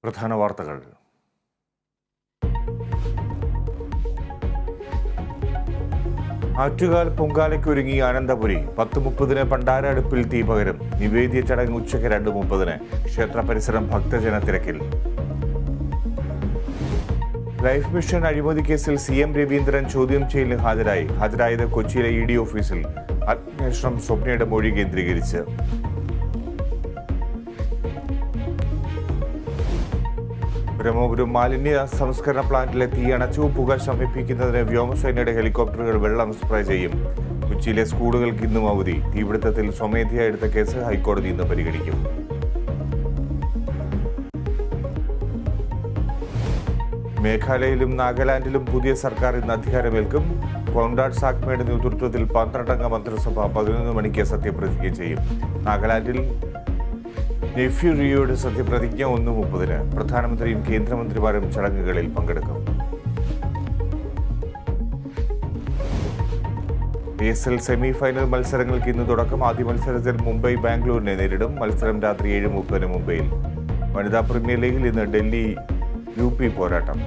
പ്രധാന വാർത്തകൾ. ആറ്റുകാൽ പൊങ്കാലയ്ക്കൊരുങ്ങി അനന്തപുരി. 10:30 പണ്ടാര അടുപ്പിൽ തീ പകരും. നിവേദ്യ ചടങ്ങ് ഉച്ചയ്ക്ക് 2:30. ക്ഷേത്ര പരിസരം ഭക്തജന തിരക്കിൽ. ലൈഫ് മിഷൻ അഴിമതി കേസിൽ CM രവീന്ദ്രൻ ചോദ്യം ചെയ്യലിന് ഹാജരായത് കൊച്ചിയിലെ ED ഓഫീസിൽ. അന്വേഷണം സ്വപ്നയുടെ മൊഴി കേന്ദ്രീകരിച്ച്. ബ്രഹ്മപുരം മാലിന്യ സംസ്കരണ പ്ലാന്റിലെ തീയണച്ചു. പുക ശമിപ്പിക്കുന്നതിന് വ്യോമസേനയുടെ ഹെലികോപ്റ്ററുകൾ വെള്ളം സ്പ്രേ ചെയ്യും. കൊച്ചിയിലെ സ്കൂളുകൾക്ക് ഇന്നും അവധി. തീപിടുത്തത്തിൽ സ്വമേധയാ എടുത്ത കേസ് ഹൈക്കോടതി ഇന്ന് പരിഗണിക്കും. മേഘാലയയിലും നാഗാലാൻഡിലും പുതിയ സർക്കാർ ഇന്ന് അധികാരമേൽക്കും. കോൺറാഡ് സാക്മയുടെ നേതൃത്വത്തിൽ 12-അംഗ മന്ത്രിസഭ 11 മണിക്ക് സത്യപ്രതിജ്ഞ ചെയ്യും. നാഗാലാൻഡിൽ നെഫ്യൂ റിയോയുടെ സത്യപ്രതിജ്ഞ 1:30. പ്രധാനമന്ത്രിയും കേന്ദ്രമന്ത്രിമാരും ചടങ്ങുകളിൽ പങ്കെടുക്കും. ASL സെമി ഫൈനൽ മത്സരങ്ങൾക്ക് ഇന്ന് തുടക്കം. ആദ്യ മത്സരത്തിൽ മുംബൈ ബാംഗ്ലൂരിനെ നേരിടും. മത്സരം രാത്രി 7:30 മുംബൈയിൽ. വനിതാ പ്രീമിയർ ലീഗിൽ ഇന്ന് ഡൽഹി UP പോരാട്ടം.